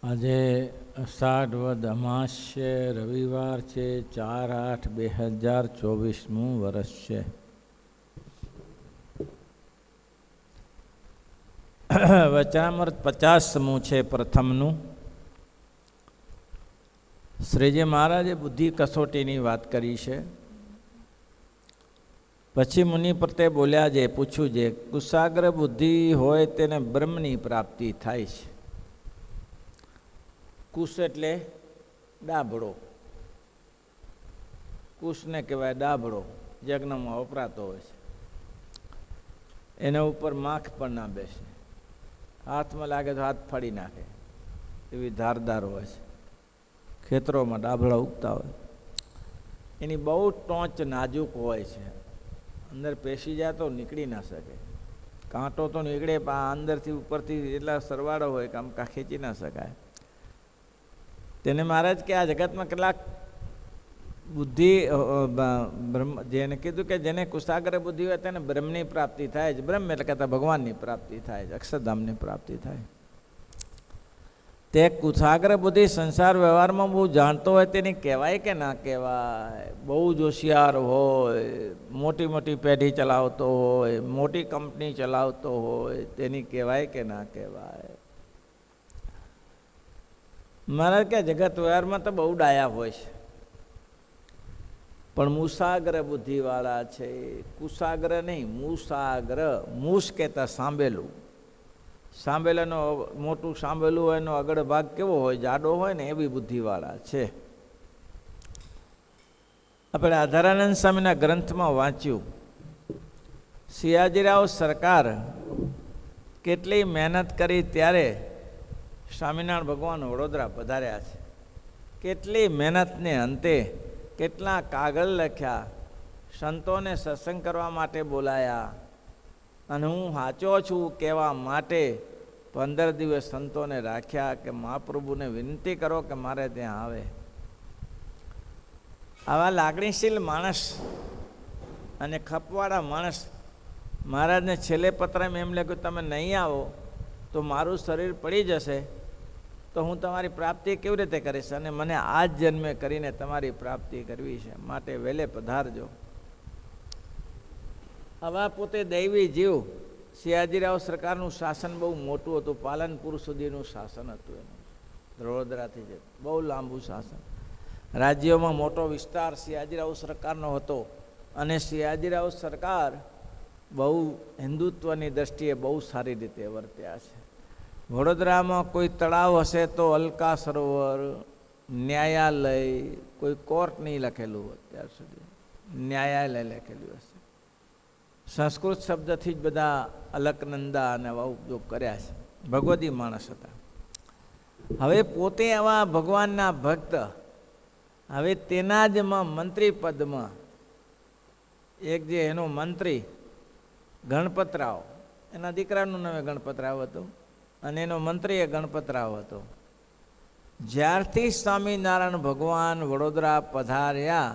આજે અષાઢ વદ અમાસ છે, રવિવાર છે, 4/8/2024 વર્ષ છે. વચનામૃત 50મું છે પ્રથમનું. શ્રીજી મહારાજે બુદ્ધિ કસોટીની વાત કરી છે. પછી મુનિ પ્રત્યે બોલ્યા છે, પૂછ્યું છે, કુશાગ્ર બુદ્ધિ હોય તેને બ્રહ્મની પ્રાપ્તિ થાય છે. કુશ એટલે ડાભડો. કુશને કહેવાય ડાભડો, યજ્ઞમાં વપરાતો હોય છે. એના ઉપર માખ પણ ના બેસે, હાથમાં લાગે તો હાથ ફાડી નાખે એવી ધારદાર હોય છે. ખેતરોમાં ડાભડા ઉગતા હોય, એની બહુ ટોંચ નાજુક હોય છે. અંદર પેસી જાય તો નીકળી ના શકે. કાંટો તો નીકળે પણ અંદરથી ઉપરથી એટલા સરવાળો હોય કે આમ ખેંચી ના શકાય. તેને મહારાજ કે આ જગતમાં કેટલાક બુદ્ધિ જેને કીધું કે જેને કુશાગ્ર બુદ્ધિ હોય તેને બ્રહ્મની પ્રાપ્તિ થાય છે. બ્રહ્મ એટલે કહેતા ભગવાનની પ્રાપ્તિ થાય છે, અક્ષરધામની પ્રાપ્તિ થાય. તે કુશાગ્ર બુદ્ધિ સંસાર વ્યવહારમાં બહુ જાણતો હોય તેની કહેવાય કે ના કહેવાય? બહુ જ હોશિયાર હોય, મોટી મોટી પેઢી ચલાવતો હોય, મોટી કંપની ચલાવતો હોય, તેની કહેવાય કે ના કહેવાય? મહારાજ કે જગત વ્યવહારમાં તો બહુ ડાયા હોય છે, પણ મુસાગ્ર બુદ્ધિવાળા છે. કુશાગ્ર નહીં, મુસાગ્ર. મૂસ કહેતા સાંભેલું. સાંભેલાનો મોટું સાંભેલું હોય, એનો આગળ ભાગ કેવો હોય, જાડો હોય ને, એવી બુદ્ધિવાળા છે. આપણે આધારાનંદ સ્વામીના ગ્રંથમાં વાંચ્યું, સિયાજીરાવ સરકાર કેટલી મહેનત કરી ત્યારે સ્વામિનારાયણ ભગવાન વડોદરા પધાર્યા છે. કેટલી મહેનતને અંતે કેટલા કાગળ લખ્યા, સંતોને સત્સંગ કરવા માટે બોલાયા, અને હું સાચો છું કહેવા માટે 15 દિવસ સંતોને રાખ્યા કે મહાપ્રભુને વિનંતી કરો કે મારે ત્યાં આવે. આવા લાગણીશીલ માણસ અને ખપવાળા માણસ મહારાજને છેલ્લે પત્રમાં એમ લખ્યું, તમે નહીં આવો તો મારું શરીર પડી જશે, તો હું તમારી પ્રાપ્તિ કેવી રીતે કરીશ? અને મને આ જ જન્મે કરીને તમારી પ્રાપ્તિ કરવી છે, માટે વહેલે પધારજો. આવા પોતે દૈવી જીવ. સિયાજીરાવ સરકારનું શાસન બહુ મોટું હતું, પાલનપુર સુધીનું શાસન હતું એનું, વડોદરાથી જ બહુ લાંબુ શાસન. રાજ્યોમાં મોટો વિસ્તાર સિયાજીરાવ સરકારનો હતો, અને સિયાજીરાવ સરકાર બહુ હિન્દુત્વની દ્રષ્ટિએ બહુ સારી રીતે વર્ત્યા છે. વડોદરામાં કોઈ તળાવ હશે તો અલકા સરોવર, ન્યાયાલય, કોઈ કોર્ટ નહીં લખેલું અત્યાર સુધી, ન્યાયાલય લખેલું હશે. સંસ્કૃત શબ્દથી જ બધા અલકનંદા અને આવા ઉપયોગ કર્યા છે. ભગવદી માણસ હતા. હવે પોતે આવા ભગવાનના ભક્ત, હવે તેના જ મંત્રી પદમાં એક જે એનો મંત્રી ગણપતરાવ, એના દીકરાનું નામે ગણપતરાવ હતું, અને એનો મંત્રી એ ગણપતરાવ હતો. જ્યારથી સ્વામિનારાયણ ભગવાન વડોદરા પધાર્યા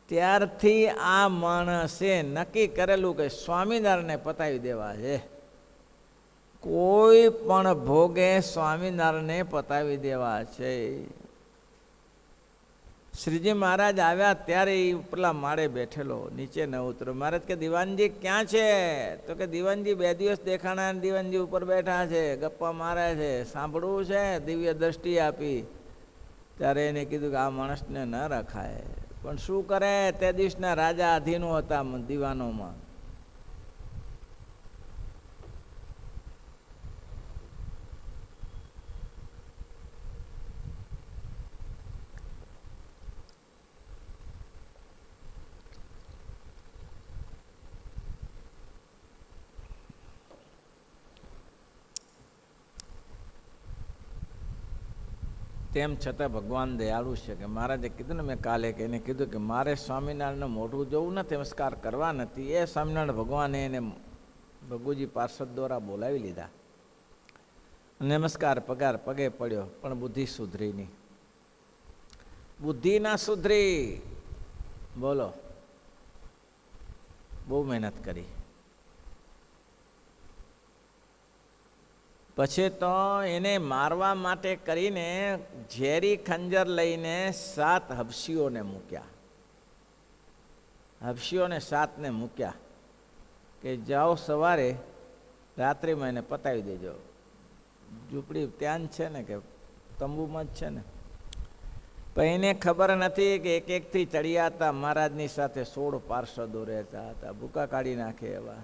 ત્યારથી આ માણસે નક્કી કરેલું કે સ્વામિનારાયણને પતાવી દેવા છે. કોઈ પણ ભોગે સ્વામિનારાયણને પતાવી દેવા છે. શ્રીજી મહારાજ આવ્યા ત્યારે એ ઉપરલા માળે બેઠેલો, નીચે ન ઉતરો. મહારાજ કે દીવાનજી ક્યાં છે? તો કે દીવાનજી 2 દિવસ દેખાણા, દીવાનજી ઉપર બેઠા છે, ગપ્પા મારે છે, સાંભળવું છે, દિવ્ય દ્રષ્ટિ આપી. ત્યારે એને કીધું કે આ માણસને ન રખાય, પણ શું કરે, તે દિવસના રાજા અધીનો હતા દીવાનોમાં. તેમ છતાં ભગવાન દયાળુ છે કે મહારાજે કીધું ને, મેં કાલે કે એને કીધું કે મારે સ્વામિનારાયણનું મોઢું જોવું નથી, નમસ્કાર કરવા નથી. એ સ્વામિનારાયણ ભગવાને એને ભગુજી પાર્ષદ દ્વારા બોલાવી લીધા, નમસ્કાર પગે પડ્યો, પણ બુદ્ધિ સુધરી નહીં. બુદ્ધિ ના સુધરી. બોલો, બહુ મહેનત કરી. પછી તો એને મારવા માટે કરીને ઝેરી ખંજર લઈને 7 હબશીઓને મૂક્યા. હબશીઓને 7ને મૂક્યા કે જાઓ સવારે રાત્રિમાં એને પતાવી દેજો. ઝૂંપડી ત્યાં જ છે ને કે તંબુમાં જ છે ને. પણ એને ખબર નથી કે એક એકથી ચડિયા હતા. મહારાજની સાથે 16 પાર્ષદો રહેતા હતા, ભૂકા કાઢી નાખે એવા.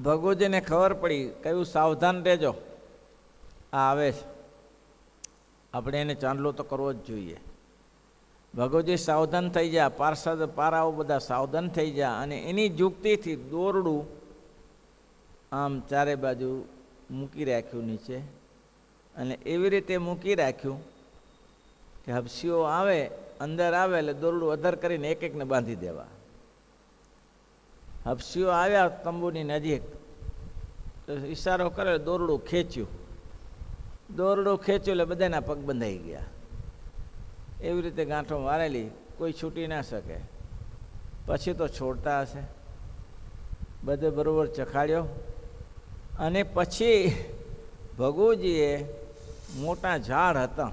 ભગુજીને ખબર પડી, કહ્યું સાવધાન રહેજો, આ આવે છે, આપણે એને ચાંદલો તો કરવો જ જોઈએ. ભગુજી સાવધાન થઈ ગયા, પાર્ષદ પારાઓ બધા સાવધાન થઈ ગયા અને એની યુક્તિથી દોરડું આમ ચારે બાજુ મૂકી રાખ્યું નીચે અને એવી રીતે મૂકી રાખ્યું કે હબસીઓ આવે, અંદર આવે એટલે દોરડું અધર કરીને એક એકને બાંધી દેવા. હબસીઓ આવ્યા તંબુની નજીક તો ઈશારો કરે, દોરડું ખેંચ્યું એટલે બધાના પગ બંધાઈ ગયા. એવી રીતે ગાંઠો મારેલી, કોઈ છૂટી ના શકે. પછી તો છોડતા હશે, બધે બરોબર ચખાડ્યો અને પછી ભગુજીએ મોટા ઝાડ હતા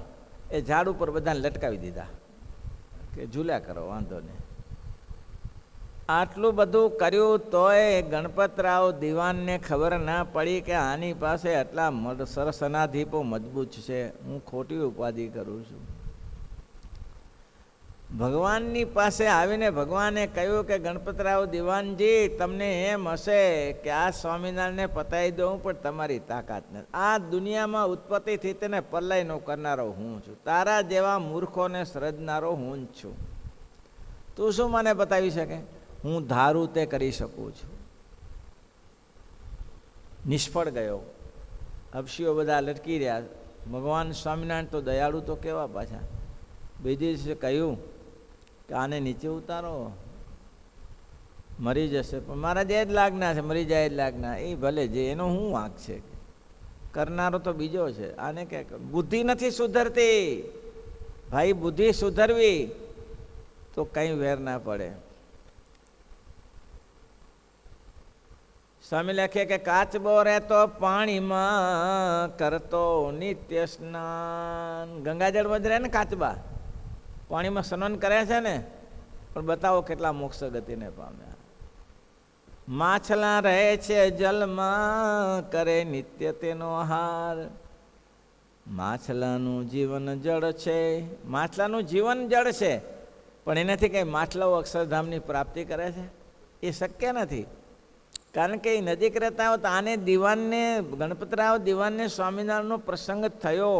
એ ઝાડ ઉપર બધાને લટકાવી દીધા કે ઝૂલ્યા કરો, વાંધો નહીં. આટલું બધું કર્યું તોય ગણપતરાવ દિવાનને ખબર ના પડી કે આની પાસે આટલા સરસનાધીપો મજબૂત છે, હું ખોટી ઉપાધિ કરું છું. ભગવાનની પાસે આવીને ભગવાને કહ્યું કે ગણપતરાવ દિવાનજી, તમને એમ હશે કે આ સ્વામિનારાયણને પતાવી દઉં, પણ તમારી તાકાત નથી. આ દુનિયામાં ઉત્પત્તિથી તેને પલ્લયનો કરનારો હું છું, તારા જેવા મૂર્ખોને સર્જનારો હું જ છું. તું શું મને બતાવી શકે? હું ધારું તે કરી શકું છું. નિષ્ફળ ગયો. હબશીઓ બધા લટકી રહ્યા. ભગવાન સ્વામિનારાયણ તો દયાળુ તો કેવા પાછા. બીજી દિવસે કહ્યું કે આને નીચે ઉતારો, મરી જશે. પણ મારા જે જ લાગના છે, મરી જાય જ લાગના. એ ભલે, જે એનો શું વાંક છે, કરનારો તો બીજો છે. આને ક્યાં બુદ્ધિ નથી સુધરતી ભાઈ. બુદ્ધિ સુધરવી તો કંઈ વેર ના પડે. સ્વામી લખે કે કાચબો રહેતો પાણીમાં કરતો નિત્ય સ્નાન. ગંગાજળમાં જ રહે ને કાચબા, પાણીમાં સ્નાન કરે છે ને, પણ બતાવો કેટલા મોક્ષ ગતિને પામ્યા. માછલા રહે છે જલમાં, કરે નિત્ય તેનો આહાર. માછલાનું જીવન જળ છે, માછલાનું જીવન જળ છે, પણ એનાથી કંઈ માછલાઓ અક્ષરધામની પ્રાપ્તિ કરે છે? એ શક્ય નથી. કારણ કે એ નજીક રહેતા હોય તો આને દિવાનને, ગણપતરાવ દિવાનને સ્વામિનારાયણનો પ્રસંગ થયો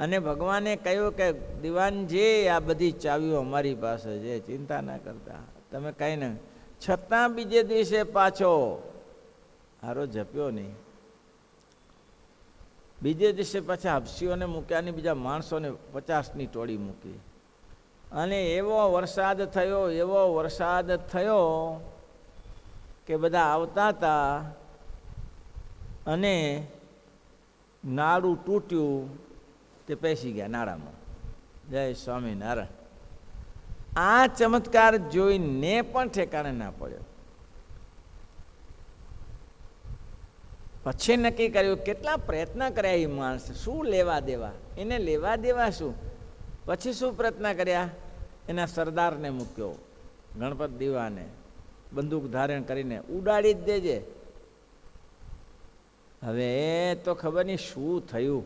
અને ભગવાને કહ્યું કે દિવાનજી, આ બધી ચાવીઓ અમારી પાસે છે, ચિંતા ના કરતા, તમે કાંઈ નહીં. છતાં બીજે દિવસે પાછો હારો જપ્યો નહીં. બીજે દિવસે પાછા હબસીઓને મૂક્યા અને બીજા માણસોને 50ની ટોળી મૂકી. અને એવો વરસાદ થયો કે બધા આવતા હતા અને નાળું તૂટ્યું, તે પેસી ગયા નાળામાં. જય સ્વામિનારાયણ. આ ચમત્કાર જોઈને પણ ઠેકાણે ના પડ્યો. પછી નક્કી કર્યું, કેટલા પ્રયત્ન કર્યા એ માણસ, શું લેવા દેવા એને, લેવા દેવા શું? પછી શું પ્રયત્ન કર્યા? એના સરદારને મૂક્યો, ગણપત દીવાને, બંદૂક ધારણ કરીને ઉડાડી જ દેજે. હવે એ તો ખબર નહીં શું થયું.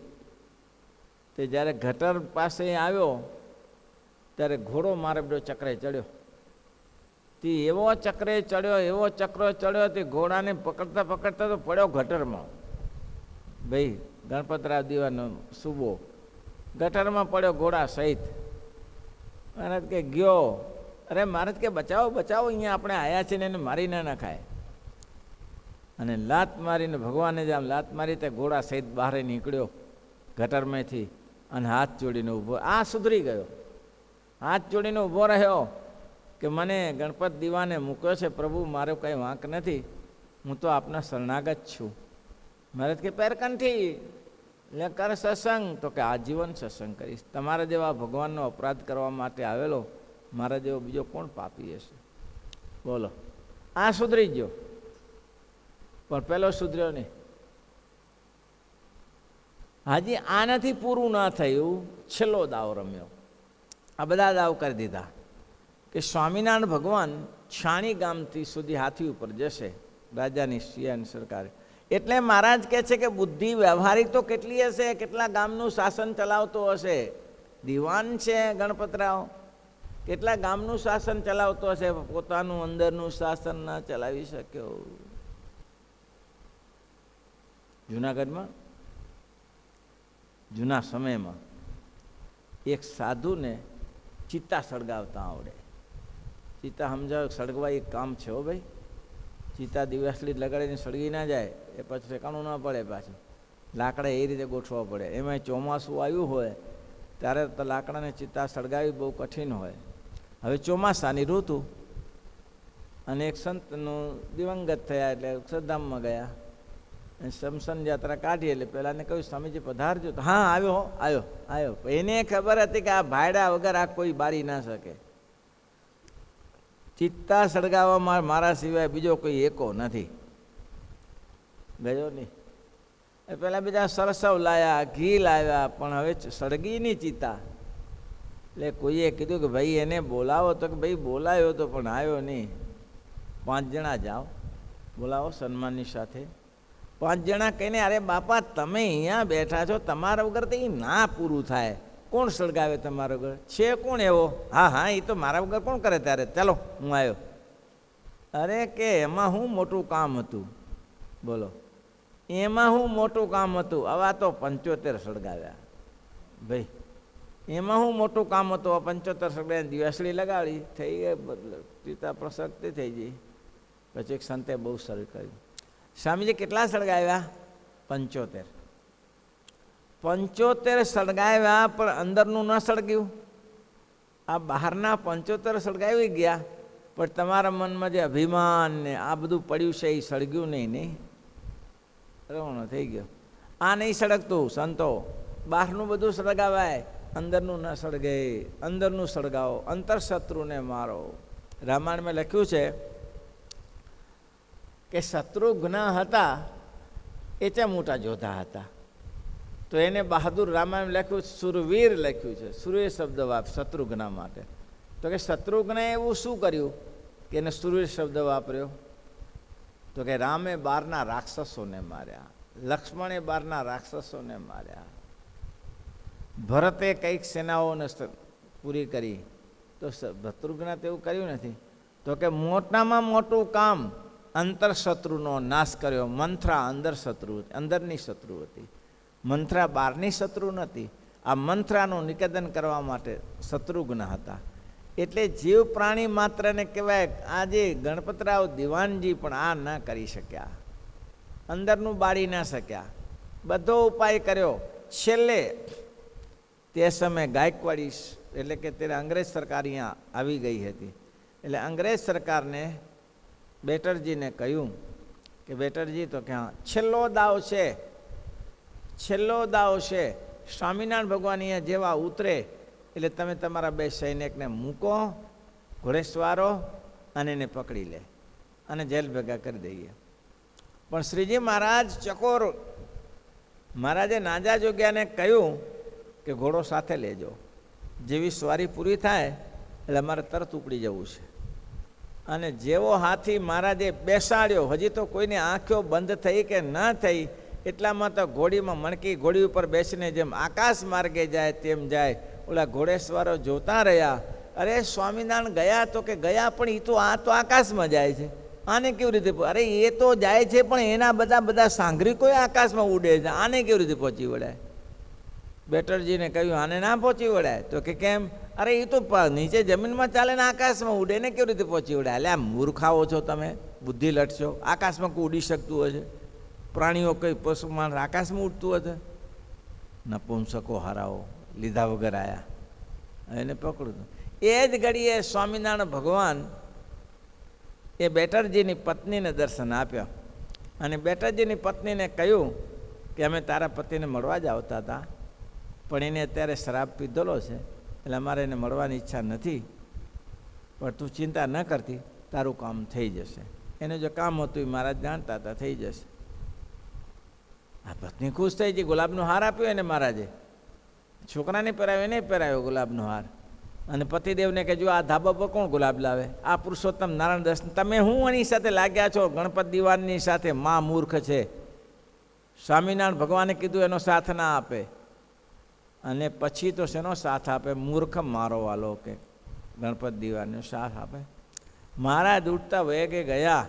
તે જ્યારે ગટર પાસે આવ્યો ત્યારે ઘોડો મારે બધો ચક્રે ચડ્યો. તે એવો ચક્રે ચડ્યો, તે ઘોડાને પકડતા પકડતા તો પડ્યો ગટરમાં. ભાઈ ગણપતરાવ દીવાનો સુબો ગટરમાં પડ્યો ઘોડા સહિત. મહારાજ કે ગયો, અરે મહારાજ કે બચાવો, અહીંયા આપણે આવ્યા છીએ ને એને મારી ના નખાય. અને લાત મારીને ભગવાને જ આમ લાત મારી તે ઘોડા સહિત બહાર નીકળ્યો ગટરમાંથી અને હાથ જોડીને ઊભો. આ સુધરી ગયો, હાથ જોડીને ઊભો રહ્યો કે મને ગણપત દીવાને મૂક્યો છે પ્રભુ, મારો કંઈ વાંક નથી, હું તો આપના શરણાગત છું. મહારાજ કે પેરકંઠી એટલે કર સત્સંગ. તો કે આજીવન સત્સંગ કરીશ. તમારા જેવા ભગવાનનો અપરાધ કરવા માટે આવેલો મારા જેવો બીજો કોણ પાપી હશે? બોલો. આ સુધરી ગયો. પણ પેલો સુધર્યો નહીં. હાજી આનાથી પૂરું ના થયું, છેલ્લો દાવ રમ્યો. આ બધા દાવ કરી દીધા કે સ્વામિનારાયણ ભગવાન છાણી ગામથી સુધી હાથી ઉપર જશે, રાજાની શિયાની સરકારે. એટલે મહારાજ કહે છે કે બુદ્ધિ વ્યવહારિક તો કેટલી હશે, કેટલા ગામનું શાસન ચલાવતો હશે. દિવાન છે ગણપતરાવ, કેટલા ગામનું શાસન ચલાવતો હશે, પોતાનું અંદરનું શાસન ના ચલાવી શક્યો. જુનાગઢમાં જૂના સમયમાં એક સાધુને ચિત્તા સળગાવતા આવડે. ચિત્તા સમજાવ સળગવા એક કામ છે હો ભાઈ. ચિત્તા દિવસલી લગાડીને સળગી ના જાય, એ પછી ઠેકાણું ના પડે. પાછું લાકડા એ રીતે ગોઠવવા પડે. એમાં ચોમાસું આવ્યું હોય ત્યારે તો લાકડાને ચિત્તા સળગાવી બહુ કઠિન હોય. હવે ચોમાસાની ઋતુ, અને એક સંતનું દિવંગત થયા એટલે અક્ષરધામમાં ગયા, શમશાન યાત્રા કાઢી. એટલે પેલાને કહ્યું સ્વામીજી પધારજો. તો હા આવ્યો આવ્યો આવ્યો. એને ખબર હતી કે આ ભાયડા વગર આ કોઈ બારી ના શકે. ચિત્તા સળગાવવામાં મારા સિવાય બીજો કોઈ એકો નથી. ગયો નહીં. એ પેલા બીજા સરસવ લાયા, ઘી લાવ્યા, પણ હવે સળગી નહીં ચિત્તા. એટલે કોઈએ કીધું કે ભાઈ એને બોલાવો. તો કે ભાઈ બોલાયો તો પણ આવ્યો નહીં. 5 જણા જાઓ, બોલાવો સન્માનની સાથે. 5 જણા કહીને અરે બાપા તમે અહીંયા બેઠા છો, તમારા વગર તો એ ના પૂરું થાય. કોણ સળગાવે તમારા વગર? છે કોણ એવો? હા હા એ તો મારા વગર કોણ કરે? ત્યારે ચાલો હું આવ્યો. અરે કે એમાં હું મોટું કામ હતું? બોલો એમાં હું મોટું કામ હતું? આવા તો 75 સળગાવ્યા ભાઈ. એમાં હું મોટું કામ હતું? 75 સળગાવીને દિવસલી લગાડી, થઈ ગઈ પિતા પ્રસક્તિ થઈ ગઈ. પછી એક સંતે બહુ સરળ કર્યું. સ્વામીજી કેટલા સળગાવ્યા? 75. 75 સળગાવ્યા, પણ અંદરનું ન સળગ્યું. આ બહારના 75 સળગાવી ગયા, પણ તમારા મનમાં જે અભિમાન ને આ બધું પડ્યું છે એ સળગ્યું નહીં. નહીં રવણો થઈ ગયો. આ નહીં સળગતું સંતો. બહારનું બધું સળગાવાય, અંદરનું ન સળગે. અંદરનું સળગાવો, અંતરશત્રુને મારો. રામાયણમાં લખ્યું છે કે શત્રુઘ્ન હતા એ ત્યાં મોટા યોદ્ધા હતા. તો એને બહાદુર રામાયણ લખ્યું, સુરવીર લખ્યું છે. સુરવીર શબ્દ વાપ શત્રુઘ્ન માટે. તો કે શત્રુઘ્ને એવું શું કર્યું કે એને સુરવીર શબ્દ વાપર્યો? તો કે રામે 12 રાક્ષસોને માર્યા, લક્ષ્મણે 12 રાક્ષસોને માર્યા, ભરતે કંઈક સેનાઓને પૂરી કરી. તો શત્રુઘ્ને તો એવું કર્યું નથી. તો કે મોટામાં મોટું કામ અંતરશત્રુનો નાશ કર્યો. મંથરા અંદર શત્રુ, અંદરની શત્રુ હતી. મંથરા બહારની શત્રુ નથી. આ મંથરાનું નિકેતન કરવા માટે શત્રુઘ્ન હતા. એટલે જીવ પ્રાણી માત્રને કહેવાય. આજે ગણપતરાવ દિવાનજી પણ આ ન કરી શક્યા, અંદરનું બાળી ના શક્યા. બધો ઉપાય કર્યો. છેલ્લે તે સમયે ગાયકવાડી એટલે કે ત્યારે અંગ્રેજ સરકાર અહીંયા આવી ગઈ હતી. એટલે અંગ્રેજ સરકારને બેટરજીને કહ્યું કે બેટરજી તો કે હા છેલ્લો દાવ છે, છેલ્લો દાવ છે. સ્વામિનારાયણ ભગવાન અહીંયા જેવા ઉતરે એટલે તમે તમારા 2 સૈનિકને મૂકો, ઘોડેસવારો, અને એને પકડી લે અને જેલ ભેગા કરી દઈએ. પણ શ્રીજી મહારાજ ચકોર મહારાજે નાજા જોગ્યાને કહ્યું કે ઘોડો સાથે લેજો. જેવી સવારી પૂરી થાય એટલે અમારે તરત ઉપડી જવું છે. અને જેવો હાથી મહારાજે બેસાડ્યો, હજી તો કોઈની આંખો બંધ થઈ કે ન થઈ એટલામાં તો ઘોડીમાં મણકી ઘોડી ઉપર બેસીને જેમ આકાશ માર્ગે જાય તેમ જાય. ઓલા ઘોડેસવારો જોતા રહ્યા. અરે સ્વામિનારાયણ ગયા? તો કે ગયા, પણ એ તો આ તો આકાશમાં જાય છે. આને કેવી રીતે? અરે એ તો જાય છે પણ એના બધા સાંઘરિકો આકાશમાં ઉડે છે. આને કેવી રીતે પહોંચી વળાય? બેટરજીને કહ્યું આને ના પહોંચી વળાય. તો કે કેમ? અરે એ તો નીચે જમીનમાં ચાલે ને આકાશમાં ઉડે, ને કેવી રીતે પહોંચી વળાય? એટલે આ મૂર્ખાઓ છો તમે, બુદ્ધિ લટશો. આકાશમાં કોઈ ઉડી શકતું હશે? પ્રાણીઓ કઈ પશુમાન આકાશમાં ઉડતું હશે? નપુંસકો હારાઓ લીધા વગર આવ્યા, એને પકડું. એ જ ઘડીએ સ્વામિનારાયણ ભગવાન એ બેટરજીની પત્નીને દર્શન આપ્યા. અને બેટરજીની પત્નીને કહ્યું કે અમે તારા પતિને મળવા જ આવતા હતા, પણ એને અત્યારે શરાબ પીધેલો છે એટલે અમારે એને મળવાની ઈચ્છા નથી, પણ તું ચિંતા ન કરતી, તારું કામ થઈ જશે. એને જો કામ હતું એ મહારાજ જાણતા હતા, થઈ જશે. આ પત્ની ખુશ થઈ ગઈ, ગુલાબનો હાર આપ્યો એને મહારાજે, છોકરાને પહેરાવ્યો, એને પહેરાવ્યો ગુલાબનો હાર. અને પતિદેવને કે જો આ ધાબા પર કોણ ગુલાબ લાવે? આ પુરુષોત્તમ નારાયણ દર્શન, તમે હું એની સાથે લાગ્યા છો? ગણપત દિવાનની સાથે. માં મૂર્ખ છે, સ્વામિનારાયણ ભગવાને કીધું એનો સાથ ના આપે, અને પછી તો શેનો સાથ આપે? મૂર્ખ મારો વાલો કે ગણપત દિવાનનો સાથ આપે. મહારાજ ઉઠતા વેગે ગયા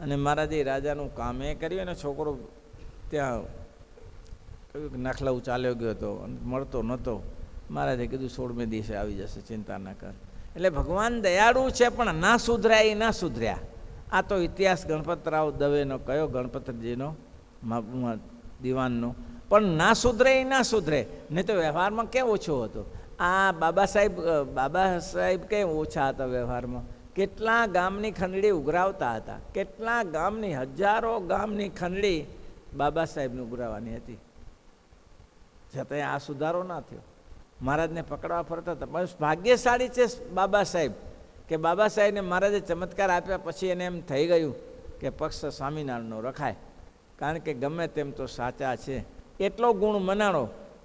અને મહારાજે રાજાનું કામ એ કર્યું, અને છોકરો ત્યાં કહ્યું નખલાઉ ચાલ્યો ગયો હતો, મળતો નહોતો. મહારાજે કીધું 16મે દિવસે આવી જશે, ચિંતા ના કર. એટલે ભગવાન દયાળુ છે, પણ ના સુધર્યા એ ના સુધર્યા. આ તો ઇતિહાસ ગણપતરાવ દવેનો કયો, ગણપતજીનો દિવાનનો. પણ ના સુધરે એ ના સુધરે, નહીં તો વ્યવહારમાં કેમ ઓછો હતો. આ બાબા સાહેબ કેમ ઓછા હતા વ્યવહારમાં? કેટલા ગામની ખંડડી ઉઘરાવતા હતા, કેટલા ગામની, હજારો ગામની ખંડડી બાબા સાહેબને ઉઘરાવવાની હતી, છતાં આ સુધારો ના થયો. મહારાજને પકડવા ફરતા હતા. પણ ભાગ્યશાળી છે બાબા સાહેબ કે બાબા સાહેબને મહારાજે ચમત્કાર આપ્યા પછી એને એમ થઈ ગયું કે પક્ષ સ્વામિનારાયણનો રખાય, કારણ કે ગમે તેમ તો સાચા છે. એટલો ગુણ મનાણો,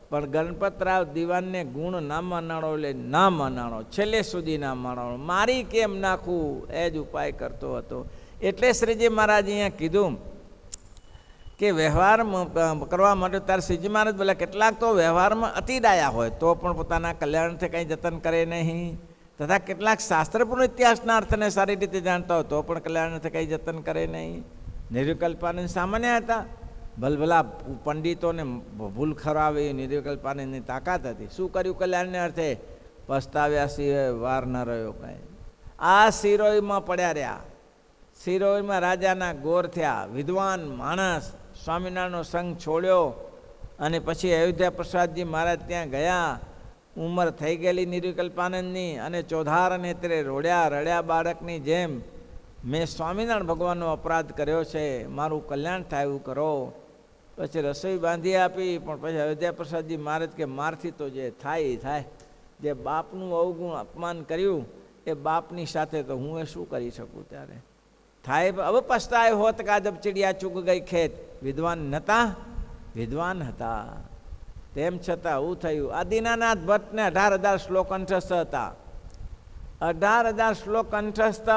પણ ગણપતરાવ દિવાનને ગુણ ના મનાણો એટલે ના મનાણો, છેલ્લે સુધી ના મનાણો. મારી કેમ નાખવું એ જ ઉપાય કરતો હતો. એટલે શ્રીજી મહારાજ અહીંયા કીધું કે વ્યવહાર કરવા માટે તારે શ્રીજી મહારાજ બોલે કેટલાક તો વ્યવહારમાં અતિડાયા હોય તો પણ પોતાના કલ્યાણથી કંઈ જતન કરે નહીં, તથા કેટલાક શાસ્ત્રપૂર્ણ ઇતિહાસના અર્થને સારી રીતે જાણતા હોય તો પણ કલ્યાણથી કંઈ જતન કરે નહીં. નિર્વિકલ્પાનંદ સામાન્ય હતા, ભલભલા પંડિતોને ભૂલ ખરાવી નિર્વિકલ્પાનંદની તાકાત હતી. શું કર્યું કલ્યાણને અર્થે? પસ્તાવ્યા સિવાય વાર ન રહ્યો કાંઈ. આ સિરોઈમાં પડ્યા રહ્યા, સિરોઈમાં રાજાના ગોર થયા. વિદ્વાન માણસ સ્વામિનારાયણનો સંગ છોડ્યો અને પછી અયોધ્યા પ્રસાદજી મહારાજ ત્યાં ગયા. ઉંમર થઈ ગયેલી નિર્વિકલ્પાનંદની, અને ચોધાર નેત્રે રડ્યા બાળકની જેમ, મેં સ્વામિનારાયણ ભગવાનનો અપરાધ કર્યો છે, મારું કલ્યાણ થાય એવું કરો. પછી રસોઈ બાંધી આપી, પણ પછી અયોધ્યા પ્રસાદજી મહારાજ કે મારથી તો જે થાય એ થાય. જે બાપનું અવગુણ અપમાન કર્યું એ બાપની સાથે તો હું એ શું કરી શકું? ત્યારે થાય હવે પસ્તાય હોત કાજબ ચીડિયા ચૂક ગઈ ખેત. વિદ્વાન નહોતા? વિદ્વાન હતા, તેમ છતાં એવું થયું. આ દીનાનાથ ભટ્ટને 18,000 શ્લોક કંઠસ્થ હતા, 18,000 શ્લોક કંઠસ્થ,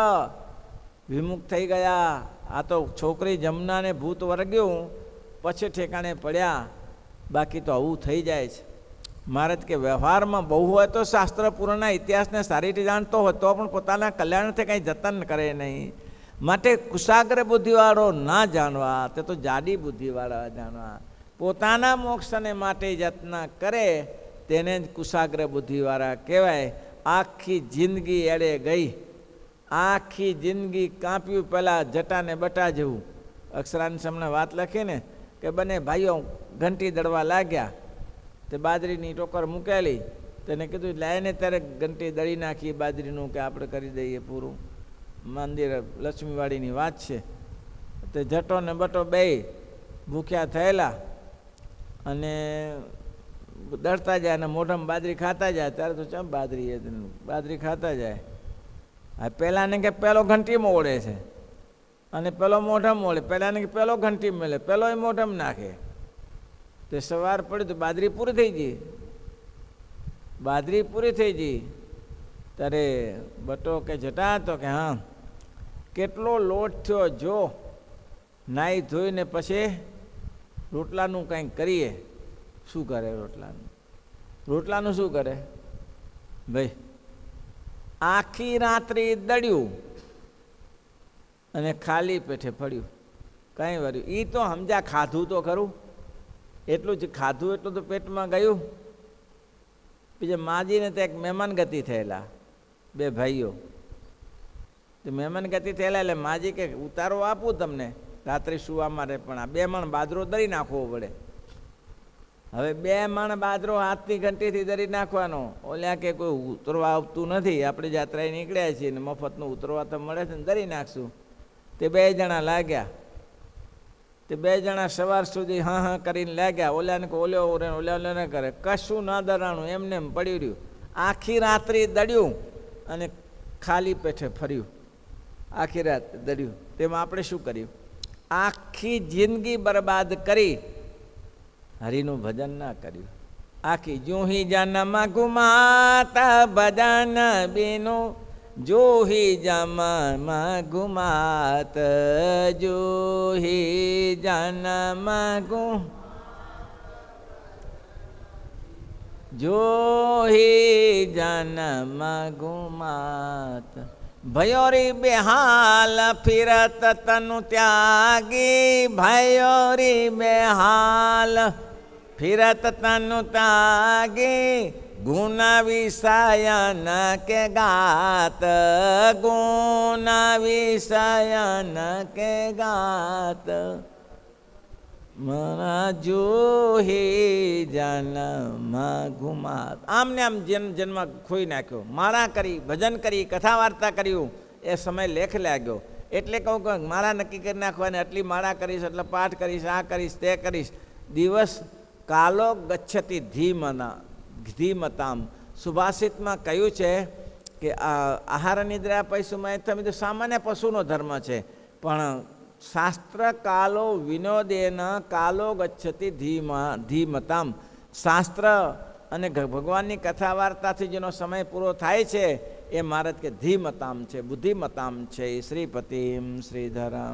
વિમુખ થઈ ગયા. આ તો છોકરી જમનાને ભૂત વર્ગ્યું પછી ઠેકાણે પડ્યા, બાકી તો આવું થઈ જાય છે. મહારાજ કે વ્યવહારમાં બહુ હોય તો શાસ્ત્ર પૂર્ણના ઇતિહાસને સારી રીતે જાણતો હોય તો પણ પોતાના કલ્યાણથી કંઈ જતન કરે નહીં. માટે કુશાગ્ર બુદ્ધિવાળો ના જાણવા, તે તો જાડી બુદ્ધિવાળા જાણવા. પોતાના મોક્ષને માટે યત્ન કરે તેને જ કુશાગ્ર બુદ્ધિવાળા કહેવાય. આખી જિંદગી એડે ગઈ, આખી જિંદગી કાપ્યું પહેલાં જટાને બટા જેવું. અક્ષરાની સામે વાત લખીને કે બંને ભાઈઓ ઘંટી દળવા લાગ્યા. તે બાજરીની ટોકર મૂકેલી, તેને કીધું લાઈને ત્યારે ઘંટી દળી નાખી બાજરીનું કે આપણે કરી દઈએ પૂરું. મંદિર લક્ષ્મીવાડીની વાત છે. તે જટો ને બટો બે ભૂખ્યા થયેલા અને દળતા જાય અને મોઢામાં બાજરી ખાતા જાય. ત્યારે તો ચમ બાજરી ખાતા જાય. આ પહેલાંને કે પહેલો ઘંટીમાં ઓળે છે અને પેલો મોઢામાં ઓળે. પહેલાંને કે પહેલો ઘંટી મળે, પહેલો એ મોઢામાં નાખે. તે સવાર પડ્યું તો બાજરી પૂરી થઈ ગઈ. બાજરી પૂરી થઈ ગઈ ત્યારે બટો કે જટા તો કે હા કેટલો લોટ થયો, જો નાહી ધોઈને પછી રોટલાનું કંઈક કરીએ. શું કરે રોટલાનું શું કરે ભાઈ? આખી રાત્રિ દળ્યું અને ખાલી પેટે પડ્યું, કંઈ વર્યું. એ તો સમજા ખાધું તો ખરું, એટલું જ ખાધું એટલું તો પેટમાં ગયું. બીજા માજીને તો એક મહેમાન ગતિ થયેલા, બે ભાઈઓ તે મહેમાન ગતિ થયેલા. એટલે માજી કે ઉતારો આપું તમને રાત્રે સુવા માટે, પણ આ 2 મણ બાજરો દળી નાખવો પડે. હવે 2 મણ બાજરો હાથની ઘંટીથી દળી નાખવાનો. ઓલ્યા કે કોઈ ઉતરવા આવતું નથી, આપણે જાત્રાએ નીકળ્યા છીએ ને મફતનું ઉતરવા તો મળે છે ને દળી નાખશું. તે 2 જણા લાગ્યા. તે 2 જણા સવાર સુધી હા કરીને લાગ્યા. ઓલ્યાને કે ઓલ્યા કરે, કશું ના દરાણું, એમને એમ પડ્યું રહ્યું. આખી રાત્રિ દળ્યું અને ખાલી પેટે ફર્યું. આખી રાત દળ્યું. તેમાં આપણે શું કર્યું? આખી જિંદગી બરબાદ કરી, હરિનું ભજન ના કર્યું. આખી જુહી જન્મ ગુમાતા ભજન બીનું, જુહી જન્મ ગુમાત, જુહી જન્મ જોહી જન્મ ગુમાત. ભયોરી બેહાલ ફિરત તનુ ત્યાગી, ભયોરી બેહાલ ફિરત તનુ ત્યાગી, ગુણ વિષયન કે ગાત, ગુણ વિષયન કે ગાત. મારા જોહી જન્મ ગુમાત. આમને આમ જન્મ ખોઈ નાખ્યો. મારા કરી, ભજન કરી, કથા વાર્તા કર્યું, એ સમય લેખ લાગ્યો. એટલે કહું કે મારા નક્કી કરી નાખવાને, આટલી માળા કરીશ, એટલે પાઠ કરીશ, આ કરીશ, તે કરીશ. દિવસ કાલો ગચ્છતિ ધીમતામ. સુભાષિતમાં કહ્યું છે કે આહાર નિદ્રા પૈસુમાં તમે તો સામાન્ય પશુનો ધર્મ છે, પણ શાસ્ત્ર કાલો વિનોદેન કાલો ગચ્છતિ ધીમતામ. શાસ્ત્ર અને ભગવાનની કથા વાર્તાથી જેનો સમય પૂરો થાય છે એ મહારાજ કે ધીમતામ છે, બુદ્ધિમતામ છે. શ્રીપતિમ શ્રીધરમ.